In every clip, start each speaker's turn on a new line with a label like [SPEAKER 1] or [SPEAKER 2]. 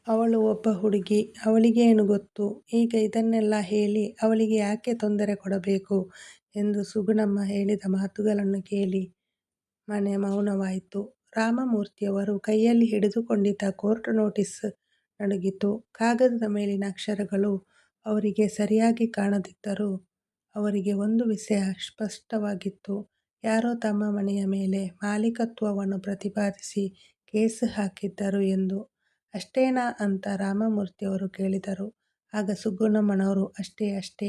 [SPEAKER 1] ಅವಳು ಒಬ್ಬ ಹುಡುಗಿ, ಅವಳಿಗೇನು ಗೊತ್ತು? ಈಗ ಇದನ್ನೆಲ್ಲ ಹೇಳಿ ಅವಳಿಗೆ ಯಾಕೆ ತೊಂದರೆ ಕೊಡಬೇಕು ಎಂದು ಸುಗುಣಮ್ಮ ಹೇಳಿದ ಮಾತುಗಳನ್ನು ಕೇಳಿ ಮನೆ ಮೌನವಾಯಿತು. ರಾಮಮೂರ್ತಿಯವರು ಕೈಯಲ್ಲಿ ಹಿಡಿದುಕೊಂಡಿದ್ದ ಕೋರ್ಟ್ ನೋಟಿಸ್ ನಡುಗಿತು. ಕಾಗದದ ಮೇಲಿನ ಅಕ್ಷರಗಳು ಅವರಿಗೆ ಸರಿಯಾಗಿ ಕಾಣದಿದ್ದರೂ ಅವರಿಗೆ ಒಂದು ವಿಷಯ ಸ್ಪಷ್ಟವಾಗಿತ್ತು. ಯಾರೋ ತಮ್ಮ ಮನೆಯ ಮೇಲೆ ಮಾಲೀಕತ್ವವನ್ನು ಪ್ರತಿಪಾದಿಸಿ ಕೇಸ್ ಹಾಕಿದ್ದರು ಎಂದು. ಅಷ್ಟೇನಾ ಅಂತ ರಾಮಮೂರ್ತಿಯವರು ಕೇಳಿದರು. ಆಗ ಸುಗುಣಮ್ಮನವರು ಅಷ್ಟೇ.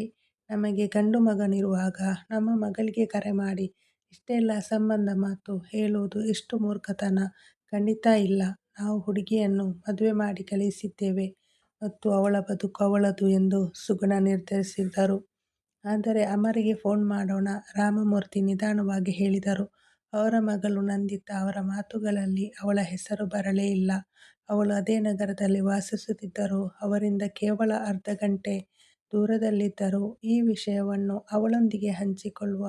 [SPEAKER 1] ನಮಗೆ ಗಂಡು ಮಗನಿರುವಾಗ ನಮ್ಮ ಮಗಳಿಗೆ ಕರೆ ಮಾಡಿ ಇಷ್ಟೆಲ್ಲ ಅಸಂಬಂಧ ಮಾತು ಹೇಳುವುದು ಎಷ್ಟು ಮೂರ್ಖತನ. ಖಂಡಿತ ಇಲ್ಲ. ನಾವು ಹುಡುಗಿಯನ್ನು ಮದುವೆ ಮಾಡಿ ಕಳಿಸಿದ್ದೇವೆ ಮತ್ತು ಅವಳ ಬದುಕು ಅವಳದು ಎಂದು ಸುಗುಣ ನಿರ್ಧರಿಸಿದರು. ಆದರೆ ಅಮರಿಗೆ ಫೋನ್ ಮಾಡೋಣ, ರಾಮಮೂರ್ತಿ ನಿಧಾನವಾಗಿ ಹೇಳಿದರು. ಅವರ ಮಗಳು ನಂದಿತಾ ಅವರ ಮಾತುಗಳಲ್ಲಿ ಅವಳ ಹೆಸರು ಬರಲೇ ಇಲ್ಲ. ಅವಳು ಅದೇ ನಗರದಲ್ಲಿ ವಾಸಿಸುತ್ತಿದ್ದರೂ ಅವರಿಂದ ಕೇವಲ ಅರ್ಧ ಗಂಟೆ ದೂರದಲ್ಲಿದ್ದರೂ ಈ ವಿಷಯವನ್ನು ಅವಳೊಂದಿಗೆ ಹಂಚಿಕೊಳ್ಳುವ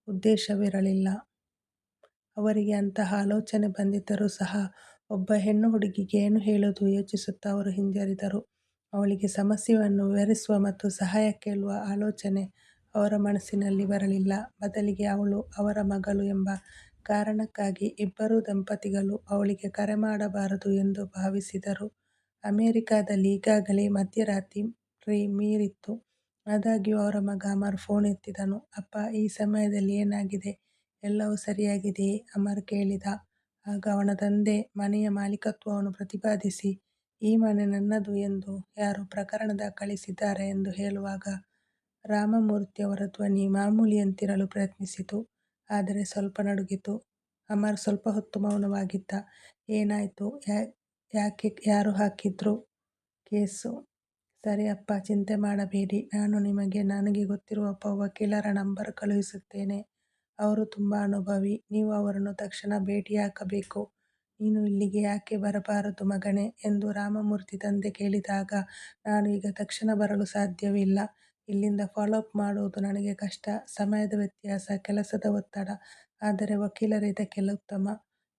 [SPEAKER 1] ಉದ್ದೇಶವಿರಲಿಲ್ಲ. ಅವರಿಗೆ ಅಂತಹ ಆಲೋಚನೆ ಬಂದಿದ್ದರೂ ಸಹ ಒಬ್ಬ ಹೆಣ್ಣು ಹುಡುಗಿಗೆ ಏನು ಹೇಳುವುದು ಯೋಚಿಸುತ್ತಾ ಅವರು ಹಿಂಜರಿದರು. ಅವಳಿಗೆ ಸಮಸ್ಯೆಯನ್ನು ವಿವರಿಸುವ ಮತ್ತು ಸಹಾಯ ಕೇಳುವ ಆಲೋಚನೆ ಅವರ ಮನಸ್ಸಿನಲ್ಲಿ ಬರಲಿಲ್ಲ. ಬದಲಿಗೆ ಅವಳು ಅವರ ಮಗಳು ಎಂಬ ಕಾರಣಕ್ಕಾಗಿ ಇಬ್ಬರೂ ದಂಪತಿಗಳು ಅವಳಿಗೆ ಕರೆ ಮಾಡಬಾರದು ಎಂದು ಭಾವಿಸಿದರು. ಅಮೆರಿಕದಲ್ಲಿ ಈಗಾಗಲೇ ಮಧ್ಯರಾತ್ರಿ ಮೀರಿತ್ತು. ಆದಾಗ್ಯೂ ಅವರ ಮಗ ಅಮರ್ ಫೋನ್ ಎತ್ತಿದನು. ಅಪ್ಪ, ಈ ಸಮಯದಲ್ಲಿ ಏನಾಗಿದೆ? ಎಲ್ಲವೂ ಸರಿಯಾಗಿದೆಯೇ? ಅಮರ್ ಕೇಳಿದ. ಆಗ ಅವನ ತಂದೆ ಮನೆಯ ಮಾಲೀಕತ್ವವನ್ನು ಪ್ರತಿಪಾದಿಸಿ ಈ ಮನೆ ನನ್ನದು ಎಂದು ಯಾರೋ ಪ್ರಕರಣ ದಾಖಲಿಸಿದ್ದಾರೆ ಎಂದು ಹೇಳುವಾಗ ರಾಮಮೂರ್ತಿಯವರ ಧ್ವನಿ ಮಾಮೂಲಿಯಂತಿರಲು ಪ್ರಯತ್ನಿಸಿತು. ಆದರೆ ಸ್ವಲ್ಪ ನಡುಗಿತು. ಅಮರ್ ಸ್ವಲ್ಪ ಹೊತ್ತು ಮೌನವಾಗಿದ್ದ. ಏನಾಯ್ತು? ಯಾಕೆ? ಯಾರು ಹಾಕಿದ್ರು ಕೇಸು? ಸರಿ ಅಪ್ಪ, ಚಿಂತೆ ಮಾಡಬೇಡಿ. ನಾನು ನಿಮಗೆ ನನಗೆ ಗೊತ್ತಿರುವ ಒಬ್ಬ ವಕೀಲರ ನಂಬರ್ ಕಳುಹಿಸುತ್ತೇನೆ. ಅವರು ತುಂಬ ಅನುಭವಿ. ನೀವು ಅವರನ್ನು ತಕ್ಷಣ ಭೇಟಿಯಾಗಬೇಕು. ನೀನು ಇಲ್ಲಿಗೆ ಯಾಕೆ ಬರಬಾರದು ಮಗನೇ ಎಂದು ರಾಮಮೂರ್ತಿ ತಂದೆ ಕೇಳಿದಾಗ, ನಾನು ಈಗ ತಕ್ಷಣ ಬರಲು ಸಾಧ್ಯವಿಲ್ಲ. ಇಲ್ಲಿಂದ ಫಾಲೋ ಅಪ್ ಮಾಡುವುದು ನನಗೆ ಕಷ್ಟ. ಸಮಯದ ವ್ಯತ್ಯಾಸ, ಕೆಲಸದ ಒತ್ತಡ. ಆದರೆ ವಕೀಲರೇ ಇದಕ್ಕೆಲ್ಲ ಉತ್ತಮ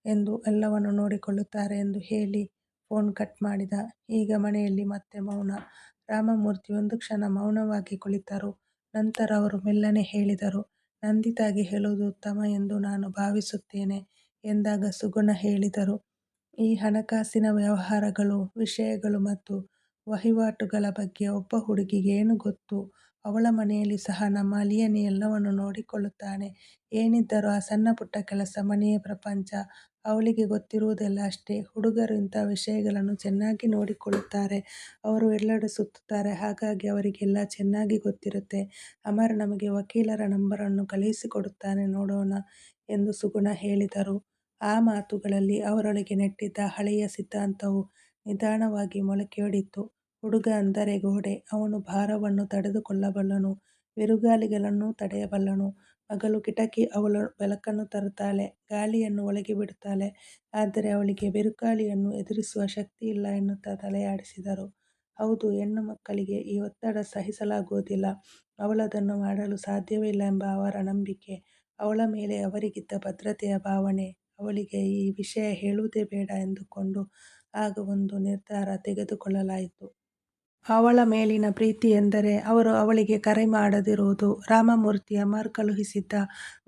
[SPEAKER 1] ಎಂದು ಎಲ್ಲವನ್ನು ನೋಡಿಕೊಳ್ಳುತ್ತಾರೆ ಎಂದು ಹೇಳಿ ಫೋನ್ ಕಟ್ ಮಾಡಿದ. ಈಗ ಮನೆಯಲ್ಲಿ ಮತ್ತೆ ಮೌನ. ರಾಮಮೂರ್ತಿ ಒಂದು ಕ್ಷಣ ಮೌನವಾಗಿ ಕುಳಿತರು. ನಂತರ ಅವರು ಮೆಲ್ಲನೆ ಹೇಳಿದರು, ನಂದಿತಾಗೆ ಹೇಳುವುದು ಉತ್ತಮ ಎಂದು ನಾನು ಭಾವಿಸುತ್ತೇನೆ ಎಂದಾಗ ಸುಗುಣ ಹೇಳಿದರು, ಈ ಹಣಕಾಸಿನ ವ್ಯವಹಾರಗಳು, ವಿಷಯಗಳು ಮತ್ತು ವಹಿವಾಟುಗಳ ಬಗ್ಗೆ ಒಬ್ಬ ಹುಡುಗಿಗೆ ಏನು ಗೊತ್ತು? ಅವಳ ಮನೆಯಲ್ಲಿ ಸಹ ನಮ್ಮ ಅಳಿಯನೇ ಎಲ್ಲವನ್ನು ನೋಡಿಕೊಳ್ಳುತ್ತಾನೆ. ಏನಿದ್ದರೂ ಆ ಸಣ್ಣ ಪುಟ್ಟ ಕೆಲಸ ಮನೆಯ ಪ್ರಪಂಚ. ಅವಳಿಗೆ ಗೊತ್ತಿರುವುದೆಲ್ಲ ಅಷ್ಟೇ. ಹುಡುಗರು ಇಂತಹ ವಿಷಯಗಳನ್ನು ಚೆನ್ನಾಗಿ ನೋಡಿಕೊಳ್ಳುತ್ತಾರೆ. ಅವರು ಎಲ್ಲೆಡೆ ಸುತ್ತುತ್ತಾರೆ. ಹಾಗಾಗಿ ಅವರಿಗೆಲ್ಲ ಚೆನ್ನಾಗಿ ಗೊತ್ತಿರುತ್ತೆ. ಅಮರ್ ನಮಗೆ ವಕೀಲರ ನಂಬರನ್ನು ಕಳುಹಿಸಿಕೊಡುತ್ತಾನೆ, ನೋಡೋಣ ಎಂದು ಸುಗುಣ ಹೇಳಿದರು. ಆ ಮಾತುಗಳಲ್ಲಿ ಅವರೊಳಗೆ ನೆಟ್ಟಿದ್ದ ಹಳೆಯ ಸಿದ್ಧಾಂತವು ನಿಧಾನವಾಗಿ ಮೊಳಕೆಯೊಡೆಯಿತು. ಹುಡುಗ ಅಂದರೆ ಗೋಡೆ. ಅವನು ಭಾರವನ್ನು ತಡೆದುಕೊಳ್ಳಬಲ್ಲನು, ಬಿರುಗಾಳಿಗಳನ್ನು ತಡೆಯಬಲ್ಲನು. ಮಗಳು ಕಿಟಕಿ. ಅವಳು ಬೆಳಕನ್ನು ತರುತ್ತಾಳೆ, ಗಾಳಿಯನ್ನು ಒಳಗೆ ಬಿಡುತ್ತಾಳೆ. ಆದರೆ ಅವಳಿಗೆ ಬಿರುಗಾಳಿಯನ್ನು ಎದುರಿಸುವ ಶಕ್ತಿ ಇಲ್ಲ ಎನ್ನುತ್ತಾ ತಲೆಯಾಡಿಸಿದರು. ಹೌದು, ಹೆಣ್ಣು ಮಕ್ಕಳಿಗೆ ಈ ಒತ್ತಡ ಸಹಿಸಲಾಗುವುದಿಲ್ಲ. ಅವಳದನ್ನು ಮಾಡಲು ಸಾಧ್ಯವೇ ಇಲ್ಲ ಎಂಬ ಅವರ ನಂಬಿಕೆ, ಅವಳ ಮೇಲೆ ಅವರಿಗಿದ್ದ ಭದ್ರತೆಯ ಭಾವನೆ. ಅವಳಿಗೆ ಈ ವಿಷಯ ಹೇಳುವುದೇ ಬೇಡ ಎಂದುಕೊಂಡು ಆಗ ಒಂದು ನಿರ್ಧಾರ ತೆಗೆದುಕೊಳ್ಳಲಾಯಿತು. ಅವಳ ಮೇಲಿನ ಪ್ರೀತಿ ಎಂದರೆ ಅವರು ಅವಳಿಗೆ ಕರೆ ಮಾಡದಿರುವುದು. ರಾಮಮೂರ್ತಿ ಅಮರ್ ಕಳುಹಿಸಿದ್ದ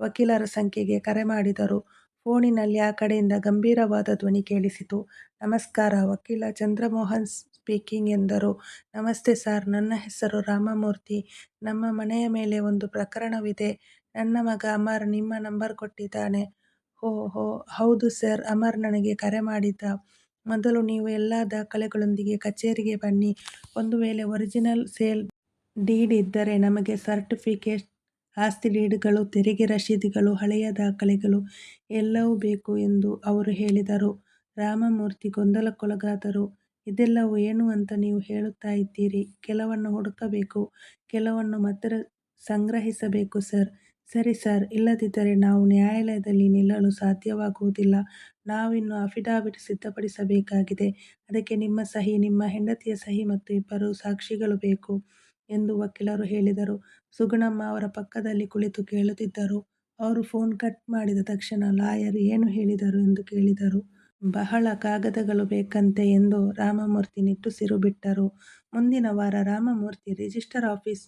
[SPEAKER 1] ವಕೀಲರ ಸಂಖ್ಯೆಗೆ ಕರೆ ಮಾಡಿದರು. ಫೋನಿನಲ್ಲಿ ಆ ಕಡೆಯಿಂದ ಗಂಭೀರವಾದ ಧ್ವನಿ ಕೇಳಿಸಿತು. ನಮಸ್ಕಾರ, ವಕೀಲ ಚಂದ್ರಮೋಹನ್ ಸ್ಪೀಕಿಂಗ್ ಎಂದರು. ನಮಸ್ತೆ ಸಾರ್, ನನ್ನ ಹೆಸರು ರಾಮಮೂರ್ತಿ. ನಮ್ಮ ಮನೆಯ ಮೇಲೆ ಒಂದು ಪ್ರಕರಣವಿದೆ. ನನ್ನ ಮಗ ಅಮರ್ ನಿಮ್ಮ ನಂಬರ್ ಕೊಟ್ಟಿದ್ದಾನೆ. ಓಹೋ, ಹೌದು ಸರ್, ಅಮರ್ ನನಗೆ ಕರೆ ಮಾಡಿದ್ದ. ಮೊದಲು ನೀವು ಎಲ್ಲ ದಾಖಲೆಗಳೊಂದಿಗೆ ಕಚೇರಿಗೆ ಬನ್ನಿ. ಒಂದು ವೇಳೆ ಒರಿಜಿನಲ್ ಸೇಲ್ ಡೀಡ್ ಇದ್ದರೆ ನಮಗೆ ಸರ್ಟಿಫಿಕೇಟ್, ಆಸ್ತಿ ಡೀಡ್ಗಳು, ತೆರಿಗೆ ರಶೀದಿಗಳು, ಹಳೆಯ ದಾಖಲೆಗಳು ಎಲ್ಲವೂ ಬೇಕು ಎಂದು ಅವರು ಹೇಳಿದರು. ರಾಮಮೂರ್ತಿ ಗೊಂದಲಕ್ಕೊಳಗಾದರು. ಇದೆಲ್ಲವೂ ಏನು ಅಂತ ನೀವು ಹೇಳುತ್ತಾ ಇದ್ದೀರಿ? ಕೆಲವನ್ನು ಹುಡುಕಬೇಕು, ಕೆಲವನ್ನು ಮತ್ತೆ ಸಂಗ್ರಹಿಸಬೇಕು ಸರ್. ಸರಿ ಸರ್, ಇಲ್ಲದಿದ್ದರೆ ನಾವು ನ್ಯಾಯಾಲಯದಲ್ಲಿ ನಿಲ್ಲಲು ಸಾಧ್ಯವಾಗುವುದಿಲ್ಲ. ನಾವಿನ್ನು ಅಫಿಡವಿಟ್ ಸಿದ್ಧಪಡಿಸಬೇಕಾಗಿದೆ. ಅದಕ್ಕೆ ನಿಮ್ಮ ಸಹಿ, ನಿಮ್ಮ ಹೆಂಡತಿಯ ಸಹಿ ಮತ್ತು ಇಬ್ಬರು ಸಾಕ್ಷಿಗಳು ಬೇಕು ಎಂದು ವಕೀಲರು ಹೇಳಿದರು. ಸುಗುಣಮ್ಮ ಅವರ ಪಕ್ಕದಲ್ಲಿ ಕುಳಿತು ಕೇಳುತ್ತಿದ್ದರು. ಅವರು ಫೋನ್ ಕಟ್ ಮಾಡಿದ ತಕ್ಷಣ ಲಾಯರ್ ಏನು ಹೇಳಿದರು ಎಂದು ಕೇಳಿದರು. ಬಹಳ ಕಾಗದಗಳು ಬೇಕಂತೆ ಎಂದು ರಾಮಮೂರ್ತಿ ನಿಟ್ಟುಸಿರು ಬಿಟ್ಟರು. ಮುಂದಿನ ವಾರ ರಾಮಮೂರ್ತಿ ರಿಜಿಸ್ಟರ್ ಆಫೀಸ್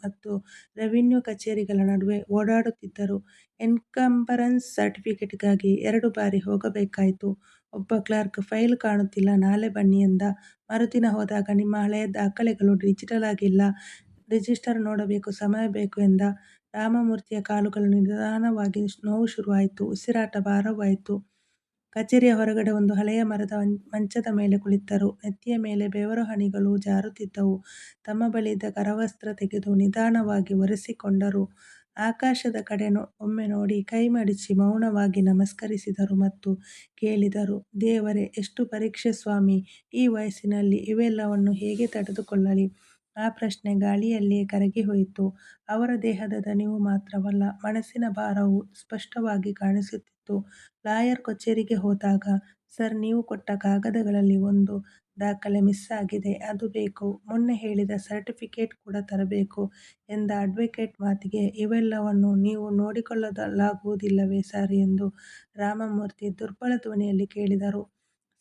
[SPEAKER 1] ಮತ್ತು ರೆವಿನ್ಯೂ ಕಚೇರಿಗಳ ನಡುವೆ ಓಡಾಡುತ್ತಿದ್ದರು. ಎನ್ಕಂಬರೆನ್ಸ್ ಸರ್ಟಿಫಿಕೇಟ್ಗಾಗಿ 2 ಬಾರಿ ಹೋಗಬೇಕಾಯಿತು. ಒಬ್ಬ ಕ್ಲರ್ಕ್ ಫೈಲ್ ಕಾಣುತ್ತಿಲ್ಲ, ನಾಳೆ ಬನ್ನಿ ಎಂದ. ಮರುದಿನ ಹೋದಾಗ ನಿಮ್ಮ ಹಳೆಯ ದಾಖಲೆಗಳು ಡಿಜಿಟಲ್ ಆಗಿಲ್ಲ, ರಿಜಿಸ್ಟರ್ ನೋಡಬೇಕು, ಸಮಯ ಬೇಕು ಎಂದ. ರಾಮಮೂರ್ತಿಯ ಕಾಲುಗಳು ನಿಧಾನವಾಗಿ ನೋವು ಶುರುವಾಯಿತು. ಉಸಿರಾಟ ಭಾರವಾಯಿತು. ಕಚೇರಿಯ ಹೊರಗಡೆ ಒಂದು ಹಳೆಯ ಮರದ ಮಂಚದ ಮೇಲೆ ಕುಳಿತರು. ನೆತ್ತಿಯ ಮೇಲೆ ಬೆವರು ಹನಿಗಳು ಜಾರುತ್ತಿದ್ದವು. ತಮ್ಮ ಬಳಿಯಿದ್ದ ಕರವಸ್ತ್ರ ತೆಗೆದು ನಿಧಾನವಾಗಿ ಒರೆಸಿಕೊಂಡರು. ಆಕಾಶದ ಕಡೆ ಒಮ್ಮೆ ನೋಡಿ ಕೈ ಮಡಿಚಿ ಮೌನವಾಗಿ ನಮಸ್ಕರಿಸಿದರು ಮತ್ತು ಕೇಳಿದರು, ದೇವರೇ, ಎಷ್ಟು ಪರೀಕ್ಷೆ ಸ್ವಾಮಿ, ಈ ವಯಸ್ಸಿನಲ್ಲಿ ಇವೆಲ್ಲವನ್ನು ಹೇಗೆ ತಡೆದುಕೊಳ್ಳಲಿ? ಆ ಪ್ರಶ್ನೆ ಗಾಳಿಯಲ್ಲಿಯೇ ಕರಗಿಹೋಯಿತು. ಅವರ ದೇಹದ ದಣಿವು ಮಾತ್ರವಲ್ಲ, ಮನಸ್ಸಿನ ಭಾರವೂ ಸ್ಪಷ್ಟವಾಗಿ ಕಾಣಿಸುತ್ತಿತ್ತು. ಲಾಯರ್ ಕಚೇರಿಗೆ ಹೋದಾಗ, ಸರ್, ನೀವು ಕೊಟ್ಟ ಕಾಗದಗಳಲ್ಲಿ ಒಂದು ದಾಖಲೆ ಮಿಸ್ ಆಗಿದೆ, ಅದು ಬೇಕು. ಮೊನ್ನೆ ಹೇಳಿದ ಸರ್ಟಿಫಿಕೇಟ್ ಕೂಡ ತರಬೇಕು ಎಂದ ಅಡ್ವೊಕೇಟ್ ಮಾತಿಗೆ, ಇವೆಲ್ಲವನ್ನು ನೀವು ನೋಡಿಕೊಳ್ಳಲಾಗುವುದಿಲ್ಲವೇ ಸರ್ ಎಂದು ರಾಮಮೂರ್ತಿ ದುರ್ಬಲ ಧ್ವನಿಯಲ್ಲಿ ಕೇಳಿದರು.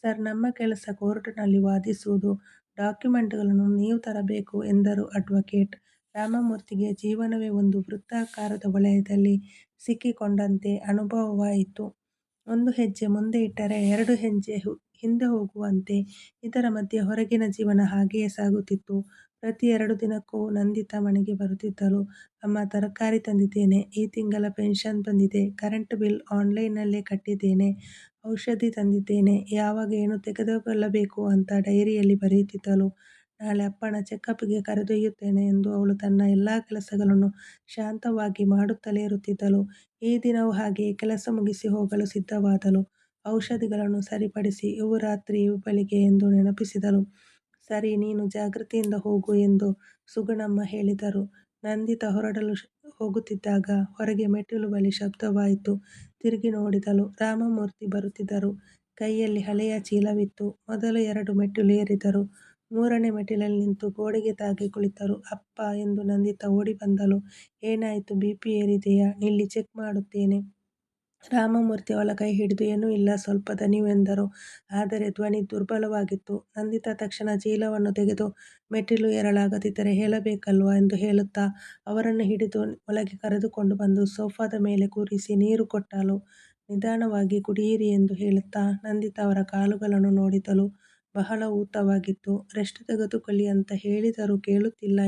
[SPEAKER 1] ಸರ್, ನಮ್ಮ ಕೆಲಸ ಕೋರ್ಟಿನಲ್ಲಿ ವಾದಿಸುವುದು, ಡಾಕ್ಯುಮೆಂಟ್ಗಳನ್ನು ನೀವು ತರಬೇಕು ಎಂದರು ಅಡ್ವೊಕೇಟ್. ರಾಮಮೂರ್ತಿಗೆ ಜೀವನವೇ ಒಂದು ವೃತ್ತಾಕಾರದ ವಲಯದಲ್ಲಿ ಸಿಕ್ಕಿಕೊಂಡಂತೆ ಅನುಭವವಾಯಿತು. ಒಂದು ಹೆಜ್ಜೆ ಮುಂದೆ ಇಟ್ಟರೆ 2 ಹೆಜ್ಜೆ ಹಿಂದೆ ಹೋಗುವಂತೆ. ಇದರ ಮಧ್ಯೆ ಹೊರಗಿನ ಜೀವನ ಹಾಗೆಯೇ ಸಾಗುತ್ತಿತ್ತು. ಪ್ರತಿ 2 ದಿನಕ್ಕೂ ನಂದಿತಾ ಮನೆಗೆ ಬರುತ್ತಿದ್ದಳು. ಅಮ್ಮ, ತರಕಾರಿ ತಂದಿದ್ದೇನೆ, ಈ ತಿಂಗಳ ಪೆನ್ಷನ್ ಬಂದಿದೆ, ಕರೆಂಟ್ ಬಿಲ್ ಆನ್ಲೈನ್ನಲ್ಲೇ ಕಟ್ಟಿದ್ದೇನೆ, ಔಷಧಿ ತಂದಿದ್ದೇನೆ, ಯಾವಾಗ ಏನು ತೆಗೆದುಕೊಳ್ಳಬೇಕು ಅಂತ ಡೈರಿಯಲ್ಲಿ ಬರೆಯುತ್ತಿದ್ದಳು. ನಾಳೆ ಅಪ್ಪನ ಚೆಕಪ್ಗೆ ಕರೆದೊಯ್ಯುತ್ತೇನೆ ಎಂದು ಅವಳು ತನ್ನ ಎಲ್ಲ ಕೆಲಸಗಳನ್ನು ಶಾಂತವಾಗಿ ಮಾಡುತ್ತಲೇ ಇರುತ್ತಿದ್ದಳು. ಈ ದಿನವೂ ಹಾಗೆಯೇ ಕೆಲಸ ಮುಗಿಸಿ ಹೋಗಲು ಸಿದ್ಧವಾದಳು. ಔಷಧಿಗಳನ್ನು ಸರಿಪಡಿಸಿ, ಇವು ರಾತ್ರಿ, ಇವು ಬೆಳಿಗ್ಗೆ ಎಂದು ನೆನಪಿಸಿದಳು. ಸರಿ, ನೀನು ಜಾಗ್ರತೆಯಿಂದ ಹೋಗು ಎಂದು ಸುಗುಣಮ್ಮ ಹೇಳಿದರು. ನಂದಿತಾ ಹೊರಡಲು ಹೋಗುತ್ತಿದ್ದಾಗ ಹೊರಗೆ ಮೆಟ್ಟಿಲು ಬಳಿ ಶಬ್ದವಾಯಿತು. ತಿರುಗಿ ನೋಡಿದಳು. ರಾಮಮೂರ್ತಿ ಬರುತ್ತಿದ್ದರು. ಕೈಯಲ್ಲಿ ಹಳೆಯ ಚೀಲವಿತ್ತು. ಮೊದಲು 2 ಮೆಟ್ಟಿಲು ಏರಿದರು. 3ನೇ ಮೆಟ್ಟಿಲಲ್ಲಿ ನಿಂತು ಗೋಡೆಗೆ ತಾಗಿ ಕುಳಿತರು. ಅಪ್ಪ ಎಂದು ನಂದಿತಾ ಓಡಿ ಬಂದಳು. ಏನಾಯಿತು, ಬಿಪಿ ಏರಿದೆಯಾ? ನಿಲ್ಲಿ, ಚೆಕ್ ಮಾಡುತ್ತೇನೆ. ರಾಮಮೂರ್ತಿ ಅವಳ ಕೈ ಹಿಡಿದು, ಏನೂ ಇಲ್ಲ, ಸ್ವಲ್ಪ ದಣಿವು ಎಂದರು. ಆದರೆ ಧ್ವನಿ ದುರ್ಬಲವಾಗಿತ್ತು. ನಂದಿತಾ ತಕ್ಷಣ ಚೀಲವನ್ನು ತೆಗೆದು, ಮೆಟ್ಟಿಲು ಏರಲಾಗದಿದ್ದರೆ ಹೇಳಬೇಕಲ್ವಾ ಎಂದು ಹೇಳುತ್ತಾ ಅವರನ್ನು ಹಿಡಿದು ಒಳಗೆ ಕರೆದುಕೊಂಡು ಬಂದು ಸೋಫಾದ ಮೇಲೆ ಕೂರಿಸಿ ನೀರು ಕೊಟ್ಟಳು. ನಿಧಾನವಾಗಿ ಕುಡಿಯಿರಿ ಎಂದು ಹೇಳುತ್ತಾ ನಂದಿತಾ ಅವರ ಕಾಲುಗಳನ್ನು ನೋಡಿದಳು. ಬಹಳ ಊತವಾಗಿತ್ತು. ರೆಸ್ಟ್ ತೆಗೆದುಕೊಳ್ಳಿ ಅಂತ ಹೇಳಿದರೂ ಕೇಳುತ್ತಿಲ್ಲ.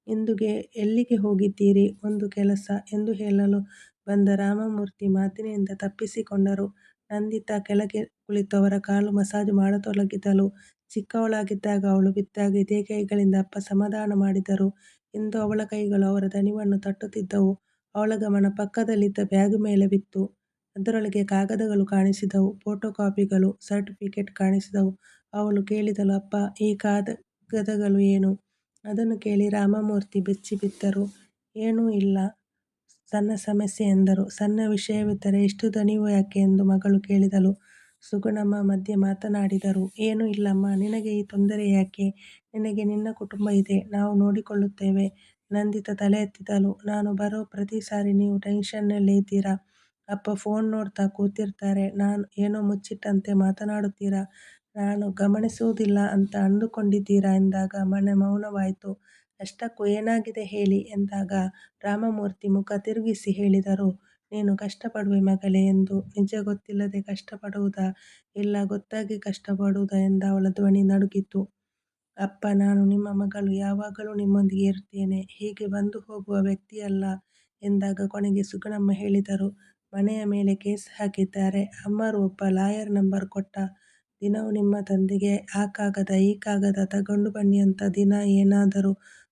[SPEAKER 1] ಇಂದುಗೆ ಎಲ್ಲಿಗೆ ಹೋಗಿದ್ದೀರಿ? ಒಂದು ಕೆಲಸ ಎಂದು ಹೇಳಲು ಬಂದ ರಾಮಮೂರ್ತಿ ಮಾತಿನಿಂದ ತಪ್ಪಿಸಿಕೊಂಡರು. ನಂದಿತಾ ಕೆಳಗೆ ಕುಳಿತು ಅವರ ಕಾಲು ಮಸಾಜು ಮಾಡತೊಡಗಿದಳು. ಚಿಕ್ಕವಳಾಗಿದ್ದಾಗ ಅವಳು ಬಿದ್ದಾಗ ಇದೇ ಕೈಗಳಿಂದ ಅಪ್ಪ ಸಮಾಧಾನ ಮಾಡಿದರು. ಇಂದು ಅವಳ ಕೈಗಳು ಅವರ ದಣಿವನ್ನು ತಟ್ಟುತ್ತಿದ್ದವು. ಅವಳ ಗಮನ ಪಕ್ಕದಲ್ಲಿದ್ದ ಬ್ಯಾಗ್ ಮೇಲೆ ಬಿತ್ತು. ಅದರೊಳಗೆ ಕಾಗದಗಳು ಕಾಣಿಸಿದವು. Photo ಕಾಪಿಗಳು, certificate ಕಾಣಿಸಿದವು. ಅವಳು ಕೇಳಿದಳು, ಅಪ್ಪ, ಈ ಕಾಗದಗಳು ಏನು? ಅದನ್ನು ಕೇಳಿ ರಾಮಮೂರ್ತಿ ಬೆಚ್ಚಿಬಿದ್ದರು. ಏನೂ ಇಲ್ಲ, ಸಣ್ಣ ಸಮಸ್ಯೆ ಎಂದರು. ಸಣ್ಣ ವಿಷಯವಿದ್ದರೆ ಇಷ್ಟು ದಣಿವು ಯಾಕೆ ಎಂದು ಮಗಳು ಕೇಳಿದಳು. ಸುಗುಣಮ್ಮ ಮಧ್ಯೆ ಮಾತನಾಡಿದರು. ಏನೂ ಇಲ್ಲಮ್ಮ, ನಿನಗೆ ಈ ತೊಂದರೆ ಯಾಕೆ? ನಿನಗೆ ನಿನ್ನ ಕುಟುಂಬ ಇದೆ, ನಾವು ನೋಡಿಕೊಳ್ಳುತ್ತೇವೆ. ನಂದಿತಾ ತಲೆ ಎತ್ತಿದಳು. ನಾನು ಬರೋ ಪ್ರತಿ ಸಾರಿ ನೀವು ಟೆನ್ಷನ್ನಲ್ಲೇ ಇದ್ದೀರಾ? ಅಪ್ಪ ಫೋನ್ ನೋಡ್ತಾ ಕೂತಿರ್ತಾರೆ, ಏನೋ ಮುಚ್ಚಿಟ್ಟಂತೆ ಮಾತನಾಡುತ್ತೀರಾ, ನಾನು ಗಮನಿಸುವುದಿಲ್ಲ ಅಂತ ಅಂದುಕೊಂಡಿದ್ದೀರಾ ಎಂದಾಗ ಮನೆ ಮೌನವಾಯಿತು. ಅಷ್ಟಕ್ಕೂ ಏನಾಗಿದೆ ಹೇಳಿ ಎಂದಾಗ ರಾಮಮೂರ್ತಿ ಮುಖ ತಿರುಗಿಸಿ ಹೇಳಿದರು, ನೀನು ಕಷ್ಟಪಡುವೆ ಮಗಳೇ ಎಂದು. ನಿಜ ಗೊತ್ತಿಲ್ಲದೆ ಕಷ್ಟಪಡುವುದಾ, ಇಲ್ಲ ಗೊತ್ತಾಗಿ ಕಷ್ಟಪಡುವುದಾ ಎಂದ ಅವಳ ಧ್ವನಿ ನಡುಗಿತು. ಅಪ್ಪ, ನಾನು ನಿಮ್ಮ ಮಗಳು, ಯಾವಾಗಲೂ ನಿಮ್ಮೊಂದಿಗೆ ಇರುತ್ತೇನೆ, ಹೀಗೆ ಬಂದು ಹೋಗುವ ವ್ಯಕ್ತಿಯಲ್ಲ ಎಂದಾಗ ಕೊನೆಗೆ ಸುಗುಣಮ್ಮ ಹೇಳಿದರು, ಮನೆಯ ಮೇಲೆ ಕೇಸ್ ಹಾಕಿದ್ದಾರೆ. ಅಮ್ಮರು ಒಬ್ಬ ಲಾಯರ್ ನಂಬರ್ ಕೊಟ್ಟ. ದಿನವೂ ನಿಮ್ಮ ತಂದೆಗೆ ಆ ಕಾಗದ, ಈ ಕಾಗದ ತಗೊಂಡು ಬನ್ನಿ ಅಂತ ದಿನ ಏನಾದರೂ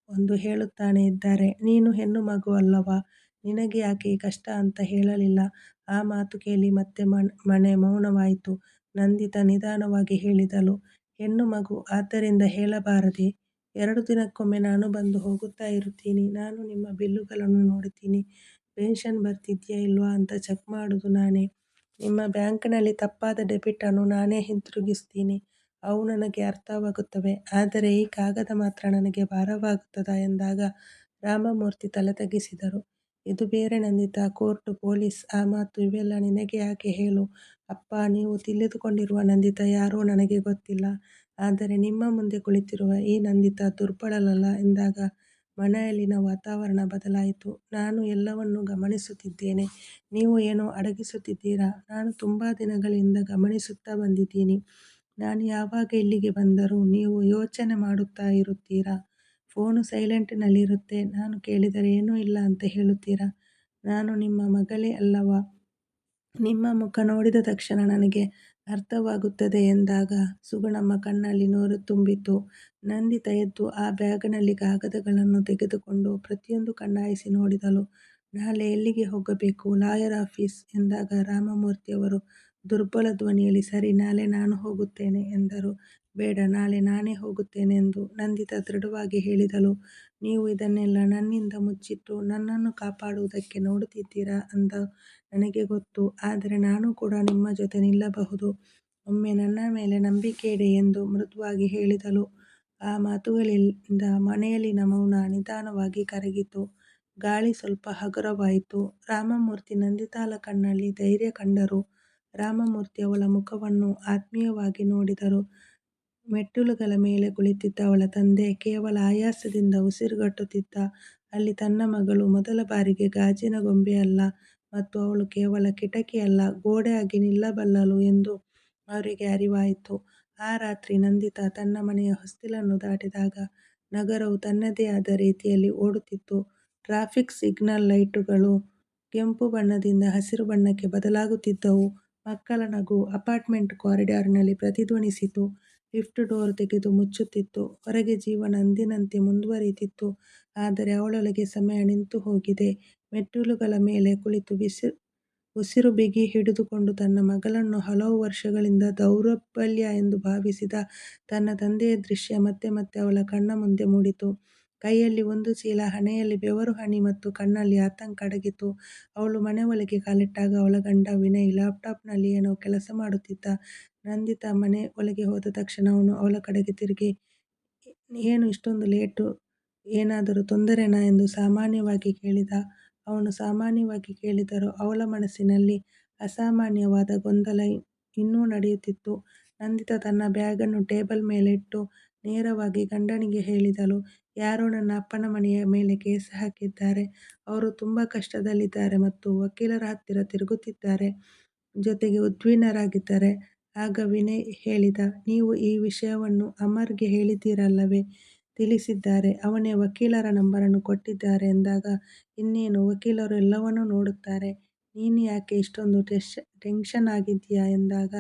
[SPEAKER 1] ಒಂದು ಹೇಳುತ್ತಾನೆ ಇದ್ದಾರೆ. ನೀನು ಹೆಣ್ಣು ಮಗು ಅಲ್ಲವಾ, ನಿನಗೆ ಯಾಕೆ ಈ ಕಷ್ಟ ಅಂತ ಹೇಳಲಿಲ್ಲ? ಆ ಮಾತು ಕೇಳಿ ಮತ್ತೆ ಮನೆ ಮೌನವಾಯಿತು. ನಂದಿತಾ ನಿಧಾನವಾಗಿ ಹೇಳಿದಳು, ಹೆಣ್ಣು ಮಗು, ಆದ್ದರಿಂದ ಹೇಳಬಾರದೆ? 2 ದಿನಕ್ಕೊಮ್ಮೆ ನಾನು ಬಂದು ಹೋಗುತ್ತಾ ಇರುತ್ತೀನಿ. ನಾನು ನಿಮ್ಮ ಬಿಲ್ಲುಗಳನ್ನು ನೋಡುತ್ತೀನಿ. ಪೆನ್ಷನ್ ಬರ್ತಿದೆಯಾ ಇಲ್ವಾ ಅಂತ ಚೆಕ್ ಮಾಡೋದು ನಾನೇ. ನಿಮ್ಮ ಬ್ಯಾಂಕ್ನಲ್ಲಿ ತಪ್ಪಾದ ಡೆಬಿಟ್ ಅನ್ನು ನಾನೇ ಹಿಂತಿರುಗಿಸ್ತೀನಿ. ಅವು ನನಗೆ ಅರ್ಥವಾಗುತ್ತವೆ. ಆದರೆ ಈ ಕಾಗದ ಮಾತ್ರ ನನಗೆ ಭಾರವಾಗುತ್ತದಾ ಎಂದಾಗ ರಾಮಮೂರ್ತಿ ತಲೆ ತಗ್ಗಿಸಿದರು. ಇದು ಬೇರೆ ನಂದಿತಾ, ಕೋರ್ಟು, ಪೊಲೀಸ್, ಆ ಮಾತು ಇವೆಲ್ಲ ನಿನಗೆ ಯಾಕೆ ಹೇಳು. ಅಪ್ಪ, ನೀವು ತಿಳಿದುಕೊಂಡಿರುವ ನಂದಿತಾ ಯಾರೋ ನನಗೆ ಗೊತ್ತಿಲ್ಲ. ಆದರೆ ನಿಮ್ಮ ಮುಂದೆ ಕುಳಿತಿರುವ ಈ ನಂದಿತಾ ದುರ್ಬಲಳಲ್ಲ ಎಂದಾಗ ಮನೆಯಲ್ಲಿನ ವಾತಾವರಣ ಬದಲಾಯಿತು. ನಾನು ಎಲ್ಲವನ್ನೂ ಗಮನಿಸುತ್ತಿದ್ದೇನೆ. ನೀವು ಏನೋ ಅಡಗಿಸುತ್ತಿದ್ದೀರಾ. ನಾನು ತುಂಬ ದಿನಗಳಿಂದ ಗಮನಿಸುತ್ತಾ ಬಂದಿದ್ದೀನಿ. ನಾನು ಯಾವಾಗ ಇಲ್ಲಿಗೆ ಬಂದರೂ ನೀವು ಯೋಚನೆ ಮಾಡುತ್ತಾ ಇರುತ್ತೀರಾ. ಫೋನು ಸೈಲೆಂಟಿನಲ್ಲಿರುತ್ತೆ. ನಾನು ಕೇಳಿದರೆ ಏನೂ ಇಲ್ಲ ಅಂತ ಹೇಳುತ್ತೀರಾ. ನಾನು ನಿಮ್ಮ ಮಗಳೇ ಅಲ್ಲವಾ. ನಿಮ್ಮ ಮುಖ ನೋಡಿದ ತಕ್ಷಣ ನನಗೆ ಅರ್ಥವಾಗುತ್ತದೆ ಎಂದಾಗ ಸುಗುಣಮ್ಮ ಕಣ್ಣಲ್ಲಿ ನೀರು ತುಂಬಿತು. ನಂದಿತಾ ಎದ್ದು ಆ ಬ್ಯಾಗ್ನಲ್ಲಿ ಕಾಗದಗಳನ್ನು ತೆಗೆದುಕೊಂಡು ಪ್ರತಿಯೊಂದು ಕಣ್ಣಾಯಿಸಿ ನೋಡಿದಳು. ನಾಳೆ ಎಲ್ಲಿಗೆ ಹೋಗಬೇಕು. ಲಾಯರ್ ಆಫೀಸ್ ಎಂದಾಗ ರಾಮಮೂರ್ತಿಯವರು ದುರ್ಬಲ ಧ್ವನಿಯಲ್ಲಿ ಸರಿ, ನಾಳೆ ನಾನು ಹೋಗುತ್ತೇನೆ ಎಂದರು. ಬೇಡ, ನಾಳೆ ನಾನೇ ಹೋಗುತ್ತೇನೆ ಎಂದು ನಂದಿತಾ ದೃಢವಾಗಿ ಹೇಳಿದಳು. ನೀವು ಇದನ್ನೆಲ್ಲ ನನ್ನಿಂದ ಮುಚ್ಚಿಟ್ಟು ನನ್ನನ್ನು ಕಾಪಾಡುವುದಕ್ಕೆ ನೋಡುತ್ತಿದ್ದೀರಾ ಅಂತ ನನಗೆ ಗೊತ್ತು. ಆದರೆ ನಾನು ಕೂಡ ನಿಮ್ಮ ಜೊತೆ ನಿಲ್ಲಬಹುದು. ಒಮ್ಮೆ ನನ್ನ ಮೇಲೆ ನಂಬಿಕೆ ಇಡಿ ಎಂದು ಮೃದುವಾಗಿ ಹೇಳಿದಳು. ಆ ಮಾತುಗಳಿಂದ ಮನೆಯಲ್ಲಿನ ಮೌನ ನಿಧಾನವಾಗಿ ಕರಗಿತು. ಗಾಳಿ ಸ್ವಲ್ಪ ಹಗುರವಾಯಿತು. ರಾಮಮೂರ್ತಿ ನಂದಿತಾಳ ಕಣ್ಣಲ್ಲಿ ಧೈರ್ಯ ಕಂಡರು. ರಾಮಮೂರ್ತಿ ಅವಳ ಮುಖವನ್ನು ಆತ್ಮೀಯವಾಗಿ ನೋಡಿದರು. ಮೆಟ್ಟಿಲುಗಳ ಮೇಲೆ ಕುಳಿತಿದ್ದ ಅವಳ ತಂದೆ ಕೇವಲ ಆಯಾಸದಿಂದ ಉಸಿರುಗಟ್ಟುತ್ತಿದ್ದ. ಅಲ್ಲಿ ತನ್ನ ಮಗಳು ಮೊದಲ ಬಾರಿಗೆ ಗಾಜಿನ ಗೊಂಬೆಯಲ್ಲ ಮತ್ತು ಅವಳು ಕೇವಲ ಕಿಟಕಿಯಲ್ಲ, ಗೋಡೆಯಾಗಿ ನಿಲ್ಲಬಲ್ಲಳು ಎಂದು ಅವರಿಗೆ ಅರಿವಾಯಿತು. ಆ ರಾತ್ರಿ ನಂದಿತಾ ತನ್ನ ಮನೆಯ ಹೊಸ್ತಿಲನ್ನು ದಾಟಿದಾಗ ನಗರವು ತನ್ನದೇ ಆದ ರೀತಿಯಲ್ಲಿ ಓಡುತ್ತಿತ್ತು. ಟ್ರಾಫಿಕ್ ಸಿಗ್ನಲ್ ಲೈಟುಗಳು ಕೆಂಪು ಬಣ್ಣದಿಂದ ಹಸಿರು ಬಣ್ಣಕ್ಕೆ ಬದಲಾಗುತ್ತಿದ್ದವು. ಮಕ್ಕಳ ನಗು ಅಪಾರ್ಟ್ಮೆಂಟ್ ಕಾರಿಡಾರ್ನಲ್ಲಿ ಪ್ರತಿಧ್ವನಿಸಿತು. ಲಿಫ್ಟ್ ಡೋರ್ ತೆಗೆದು ಮುಚ್ಚುತ್ತಿತ್ತು. ಹೊರಗೆ ಜೀವನ ಅಂದಿನಂತೆ ಮುಂದುವರಿಯುತ್ತಿತ್ತು. ಆದರೆ ಅವಳೊಳಗೆ ಸಮಯ ನಿಂತು ಹೋಗಿದೆ. ಮೆಟ್ಟಿಲುಗಳ ಮೇಲೆ ಕುಳಿತು ಉಸಿರು ಬಿಗಿ ಹಿಡಿದುಕೊಂಡು ತನ್ನ ಮಗಳನ್ನು ಹಲವು ವರ್ಷಗಳಿಂದ ದೌರ್ಬಲ್ಯ ಎಂದು ಭಾವಿಸಿದ ತನ್ನ ತಂದೆಯ ದೃಶ್ಯ ಮತ್ತೆ ಮತ್ತೆ ಅವಳ ಕಣ್ಣ ಮುಂದೆ ಮೂಡಿತು. ಕೈಯಲ್ಲಿ ಒಂದು ಚೀಲ, ಹಣೆಯಲ್ಲಿ ಬೆವರು ಹನಿ ಮತ್ತು ಕಣ್ಣಲ್ಲಿ ಆತಂಕ ಅಡಗಿತು. ಅವಳು ಮನೆ ಒಳಗೆ ಕಾಲಿಟ್ಟಾಗ ಅವಳ ಗಂಡ ವಿನಯ್ ಲ್ಯಾಪ್ಟಾಪ್ನಲ್ಲಿ ಏನೋ ಕೆಲಸ ಮಾಡುತ್ತಿದ್ದ. ನಂದಿತಾ ಮನೆ ಒಳಗೆ ಹೋದ ತಕ್ಷಣ ಅವನು ಅವಳ ಕಡೆಗೆ ತಿರುಗಿ, ಏನು ಇಷ್ಟೊಂದು ಲೇಟು, ಏನಾದರೂ ತೊಂದರೆನಾ ಎಂದು ಸಾಮಾನ್ಯವಾಗಿ ಕೇಳಿದ. ಅವನು ಸಾಮಾನ್ಯವಾಗಿ ಕೇಳಿದರೂ ಅವಳ ಮನಸ್ಸಿನಲ್ಲಿ ಅಸಾಮಾನ್ಯವಾದ ಗೊಂದಲ ಇನ್ನೂ ನಡೆಯುತ್ತಿತ್ತು. ನಂದಿತಾ ತನ್ನ ಬ್ಯಾಗನ್ನು ಟೇಬಲ್ ಮೇಲೆ ಇಟ್ಟು ನೇರವಾಗಿ ಗಂಡನಿಗೆ ಹೇಳಿದಳು, ಯಾರೋ ನನ್ನ ಅಪ್ಪನ ಮನೆಯ ಮೇಲೆ ಕೇಸ್ ಹಾಕಿದ್ದಾರೆ. ಅವರು ತುಂಬ ಕಷ್ಟದಲ್ಲಿದ್ದಾರೆ ಮತ್ತು ವಕೀಲರ ಹತ್ತಿರ ತಿರುಗುತ್ತಿದ್ದಾರೆ. ಜೊತೆಗೆ ಉದ್ವಿಗ್ನರಾಗಿದ್ದಾರೆ. ಆಗ ವಿನಯ್ ಹೇಳಿದ, ನೀವು ಈ ವಿಷಯವನ್ನು ಅಮರ್ಗೆ ಹೇಳಿದ್ದೀರಲ್ಲವೇ. ತಿಳಿಸಿದ್ದಾರೆ. ಅವನೇ ವಕೀಲರ ನಂಬರನ್ನು ಕೊಟ್ಟಿದ್ದಾರೆ ಎಂದಾಗ, ಇನ್ನೇನು, ವಕೀಲರು ಎಲ್ಲವನ್ನೂ ನೋಡುತ್ತಾರೆ. ನೀನು ಯಾಕೆ ಇಷ್ಟೊಂದು ಟೆನ್ಷನ್ ಆಗಿದ್ದೀಯಾ ಎಂದಾಗ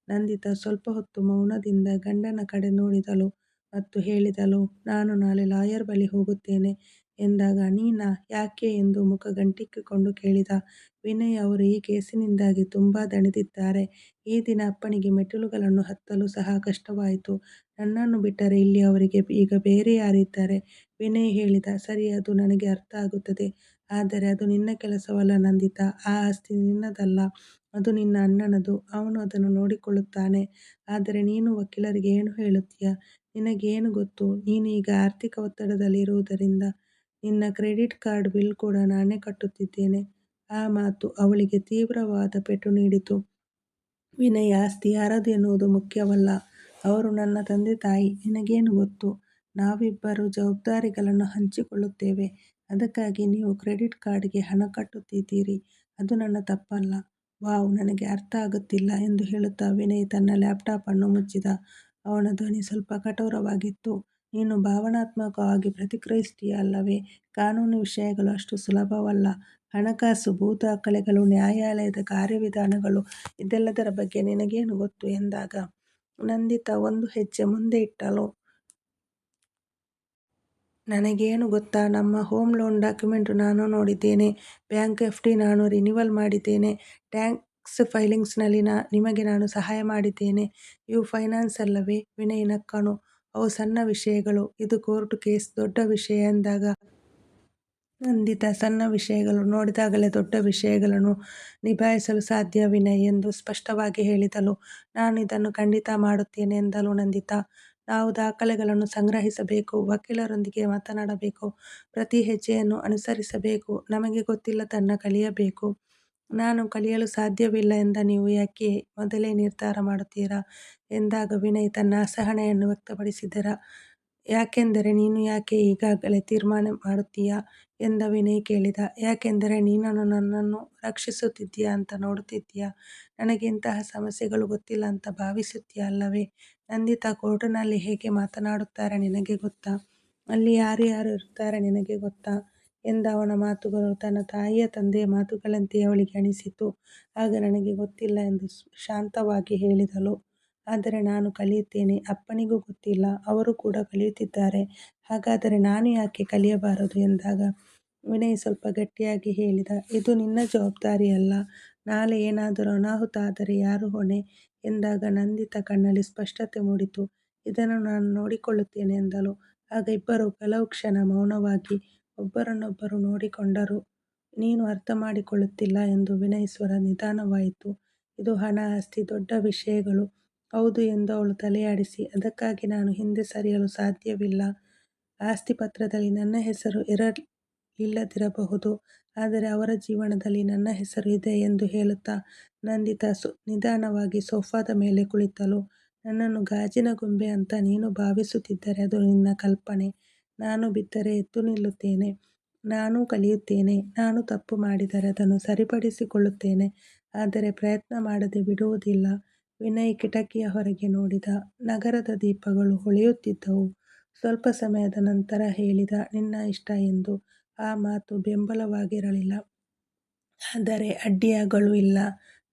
[SPEAKER 1] ನಂದಿತಾ ಸ್ವಲ್ಪ ಹೊತ್ತು ಮೌನದಿಂದ ಗಂಡನ ಕಡೆ ನೋಡಿದಳು ಮತ್ತು ಹೇಳಿದಳು, ನಾನು ನಾಳೆ ಲಾಯರ್ ಬಳಿ ಹೋಗುತ್ತೇನೆ ಎಂದಾಗ, ನೀನಾ, ಯಾಕೆ ಎಂದು ಮುಖ ಗಂಟಿಕ್ಕಿಕೊಂಡು ಕೇಳಿದ. ವಿನಯ್ ಅವರು ಈ ಕೇಸಿನಿಂದಾಗಿ ತುಂಬ ದಣಿದಿದ್ದಾರೆ. ಈ ದಿನ ಅಪ್ಪನಿಗೆ ಮೆಟ್ಟಿಲುಗಳನ್ನು ಹತ್ತಲು ಸಹ ಕಷ್ಟವಾಯಿತು. ನನ್ನನ್ನು ಬಿಟ್ಟರೆ ಇಲ್ಲಿ ಅವರಿಗೆ ಈಗ ಬೇರೆ ಯಾರಿದ್ದಾರೆ. ವಿನಯ್ ಹೇಳಿದ, ಸರಿ, ಅದು ನನಗೆ ಅರ್ಥ ಆಗುತ್ತದೆ. ಆದರೆ ಅದು ನಿನ್ನ ಕೆಲಸವಲ್ಲ ನಂದಿತಾ. ಆ ಆಸ್ತಿ ನಿನ್ನದಲ್ಲ, ಅದು ನಿನ್ನ ಅಣ್ಣನದು. ಅವನು ಅದನ್ನು ನೋಡಿಕೊಳ್ಳುತ್ತಾನೆ. ಆದರೆ ನೀನು ವಕೀಲರಿಗೆ ಏನು ಹೇಳುತ್ತೀಯ. ನಿನಗೇನು ಗೊತ್ತು. ನೀನು ಈಗ ಆರ್ಥಿಕ ಒತ್ತಡದಲ್ಲಿ ಇರುವುದರಿಂದ ನಿನ್ನ ಕ್ರೆಡಿಟ್ ಕಾರ್ಡ್ ಬಿಲ್ ಕೂಡ ನಾನೇ ಕಟ್ಟುತ್ತಿದ್ದೇನೆ. ಆ ಮಾತು ಅವಳಿಗೆ ತೀವ್ರವಾದ ಪೆಟ್ಟು ನೀಡಿತು. ವಿನಯ್ ಆಸ್ತಿ ಯಾರದು ಎನ್ನುವುದು ಮುಖ್ಯವಲ್ಲ. ಅವರು ನನ್ನ ತಂದೆ ತಾಯಿ. ನಿನಗೇನು ಗೊತ್ತು. ನಾವಿಬ್ಬರೂ ಜವಾಬ್ದಾರಿಗಳನ್ನು ಹಂಚಿಕೊಳ್ಳುತ್ತೇವೆ. ಅದಕ್ಕಾಗಿ ನೀವು ಕ್ರೆಡಿಟ್ ಕಾರ್ಡ್ಗೆ ಹಣ ಕಟ್ಟುತ್ತಿದ್ದೀರಿ. ಅದು ನನ್ನ ತಪ್ಪಲ್ಲ. ವಾವ್, ನನಗೆ ಅರ್ಥ ಆಗುತ್ತಿಲ್ಲ ಎಂದು ಹೇಳುತ್ತಾ ವಿನಯ್ ತನ್ನ ಲ್ಯಾಪ್ಟಾಪ್ ಅನ್ನು ಮುಚ್ಚಿದ. ಅವನ ಧ್ವನಿ ಸ್ವಲ್ಪ ಕಠೋರವಾಗಿತ್ತು. ನೀನು ಭಾವನಾತ್ಮಕವಾಗಿ ಪ್ರತಿಕ್ರಿಯಿಸುತ್ತೀಯ ಅಲ್ಲವೇ. ಕಾನೂನು ವಿಷಯಗಳು ಅಷ್ಟು ಸುಲಭವಲ್ಲ. ಹಣಕಾಸು, ಭೂ ದಾಖಲೆಗಳು, ನ್ಯಾಯಾಲಯದ ಕಾರ್ಯವಿಧಾನಗಳು, ಇದೆಲ್ಲದರ ಬಗ್ಗೆ ನಿನಗೇನು ಗೊತ್ತು ಎಂದಾಗ ನಂದಿತಾ ಒಂದು ಹೆಜ್ಜೆ ಮುಂದೆ ಇಟ್ಟಳು. ನನಗೇನು ಗೊತ್ತಾ. ನಮ್ಮ ಹೋಮ್ ಲೋನ್ ಡಾಕ್ಯುಮೆಂಟ್ ನಾನು ನೋಡಿದ್ದೇನೆ. ಬ್ಯಾಂಕ್ ಎಫ್.ಡಿ ನಾನು ರಿನಿವಲ್ ಮಾಡಿದ್ದೇನೆ. ಟ್ಯಾಕ್ಸ್ ಫೈಲಿಂಗ್ಸ್ನಲ್ಲಿ ನಿಮಗೆ ನಾನು ಸಹಾಯ ಮಾಡಿದ್ದೇನೆ. ಇವು ಫೈನಾನ್ಸ್ ಅಲ್ಲವೇ. ವಿನಯ್ ನಕ್ಕನು. ಅವು ಸಣ್ಣ ವಿಷಯಗಳು. ಇದು ಕೋರ್ಟು ಕೇಸ್ ದೊಡ್ಡ ವಿಷಯ ಎಂದಾಗ ನಂದಿತಾ ಸಣ್ಣ ವಿಷಯಗಳು ನೋಡಿದಾಗಲೇ ದೊಡ್ಡ ವಿಷಯಗಳನ್ನು ನಿಭಾಯಿಸಲು ಸಾಧ್ಯ ವಿನಯ್ ಎಂದು ಸ್ಪಷ್ಟವಾಗಿ ಹೇಳಿದಳು. ನಾನು ಇದನ್ನು ಖಂಡಿತ ಮಾಡುತ್ತೇನೆ ಎಂದಳು ನಂದಿತಾ. ನಾವು ದಾಖಲೆಗಳನ್ನು ಸಂಗ್ರಹಿಸಬೇಕು, ವಕೀಲರೊಂದಿಗೆ ಮಾತನಾಡಬೇಕು, ಪ್ರತಿ ಹೆಜ್ಜೆಯನ್ನು ಅನುಸರಿಸಬೇಕು. ನಮಗೆ ಗೊತ್ತಿಲ್ಲದನ್ನ ಕಲಿಯಬೇಕು. ನಾನು ಕಲಿಯಲು ಸಾಧ್ಯವಿಲ್ಲ ಎಂದ ನೀವು ಯಾಕೆ ಮೊದಲೇ ನಿರ್ಧಾರ ಮಾಡುತ್ತೀರಾ ಎಂದಾಗ ವಿನಯ್ ತನ್ನ ಅಸಹನೆಯನ್ನು ವ್ಯಕ್ತಪಡಿಸಿದರ. ಯಾಕೆಂದರೆ ನೀನು ಯಾಕೆ ಈಗಾಗಲೇ ತೀರ್ಮಾನ ಮಾಡುತ್ತೀಯಾ ಎಂದ ವಿನಯ್ ಕೇಳಿದ. ಯಾಕೆಂದರೆ ನೀನು ನನ್ನನ್ನು ರಕ್ಷಿಸುತ್ತಿದ್ದೀಯಾ ಅಂತ ನೋಡುತ್ತಿದ್ದೀಯಾ. ನನಗೆ ಇಂತಹ ಸಮಸ್ಯೆಗಳು ಗೊತ್ತಿಲ್ಲ ಅಂತ ಭಾವಿಸುತ್ತೀಯಾ ಅಲ್ಲವೇ. ನಂದಿತಾ ಕೋರ್ಟಿನಲ್ಲಿ ಹೇಗೆ ಮಾತನಾಡುತ್ತಾರೆ ನಿನಗೆ ಗೊತ್ತಾ. ಅಲ್ಲಿ ಯಾರು ಯಾರು ಇರುತ್ತಾರೆ ನಿನಗೆ ಗೊತ್ತಾ ಎಂದ ಅವನ ಮಾತುಗಳು ತನ್ನ ತಾಯಿಯ ತಂದೆಯ ಮಾತುಗಳಂತೆಯೇ ಅವಳಿಗೆ ಅನಿಸಿತು. ಆಗ ನನಗೆ ಗೊತ್ತಿಲ್ಲ ಎಂದು ಶಾಂತವಾಗಿ ಹೇಳಿದಳು. ಆದರೆ ನಾನು ಕಲಿಯುತ್ತೇನೆ. ಅಪ್ಪನಿಗೂ ಗೊತ್ತಿಲ್ಲ. ಅವರು ಕೂಡ ಕಲಿಯುತ್ತಿದ್ದಾರೆ. ಹಾಗಾದರೆ ನಾನು ಯಾಕೆ ಕಲಿಯಬಾರದು ಎಂದಾಗ ವಿನಯ್ ಸ್ವಲ್ಪ ಗಟ್ಟಿಯಾಗಿ ಹೇಳಿದ. ಇದು ನಿನ್ನ ಜವಾಬ್ದಾರಿಯಲ್ಲ. ನಾಳೆ ಏನಾದರೂ ಅನಾಹುತ ಆದರೆ ಯಾರು ಹೊಣೆ ಎಂದಾಗ ನಂದಿತಾ ಕಣ್ಣಲ್ಲಿ ಸ್ಪಷ್ಟತೆ ಮೂಡಿತು. ಇದನ್ನು ನಾನು ನೋಡಿಕೊಳ್ಳುತ್ತೇನೆ ಎಂದಳು. ಆಗ ಇಬ್ಬರು ಕೆಲವು ಕ್ಷಣ ಮೌನವಾಗಿ ಒಬ್ಬರನ್ನೊಬ್ಬರು ನೋಡಿಕೊಂಡರು. ನೀನು ಅರ್ಥ ಮಾಡಿಕೊಳ್ಳುತ್ತಿಲ್ಲ ಎಂದು ವಿನಯ್ ಸ್ವರ ನಿಧಾನವಾಯಿತು. ಇದು ಹಣ, ಆಸ್ತಿ, ದೊಡ್ಡ ವಿಷಯಗಳು. ಹೌದು ಎಂದು ಅವಳು ತಲೆಯಾಡಿಸಿ, ಅದಕ್ಕಾಗಿ ನಾನು ಹಿಂದೆ ಸರಿಯಲು ಸಾಧ್ಯವಿಲ್ಲ. ಆಸ್ತಿ ಪತ್ರದಲ್ಲಿ ನನ್ನ ಹೆಸರು ಇಲ್ಲದಿರಬಹುದು, ಆದರೆ ಅವರ ಜೀವನದಲ್ಲಿ ನನ್ನ ಹೆಸರು ಇದೆ ಎಂದು ಹೇಳುತ್ತಾ ನಂದಿತಾ ನಿಧಾನವಾಗಿ ಸೋಫಾದ ಮೇಲೆ ಕುಳಿತಳು. ನನ್ನನ್ನು ಗಾಜಿನ ಗೊಂಬೆ ಅಂತ ನೀನು ಭಾವಿಸುತ್ತಿದ್ದರೆ ಅದು ನಿನ್ನ ಕಲ್ಪನೆ. ನಾನು ಬಿದ್ದರೆ ಎದ್ದು ನಿಲ್ಲುತ್ತೇನೆ. ನಾನು ಕಲಿಯುತ್ತೇನೆ. ನಾನು ತಪ್ಪು ಮಾಡಿದರೆ ಅದನ್ನು ಸರಿಪಡಿಸಿಕೊಳ್ಳುತ್ತೇನೆ. ಆದರೆ ಪ್ರಯತ್ನ ಮಾಡದೆ ಬಿಡುವುದಿಲ್ಲ. ವಿನಯ್ ಕಿಟಕಿಯ ಹೊರಗೆ ನೋಡಿದ. ನಗರದ ದೀಪಗಳು ಹೊಳೆಯುತ್ತಿದ್ದವು. ಸ್ವಲ್ಪ ಸಮಯದ ನಂತರ ಹೇಳಿದ, ನಿನ್ನ ಇಷ್ಟ ಎಂದು. ಆ ಮಾತು ಬೆಂಬಲವಾಗಿರಲಿಲ್ಲ, ಆದರೆ ಅಡ್ಡಿಯಾಗಲೂ ಇಲ್ಲ.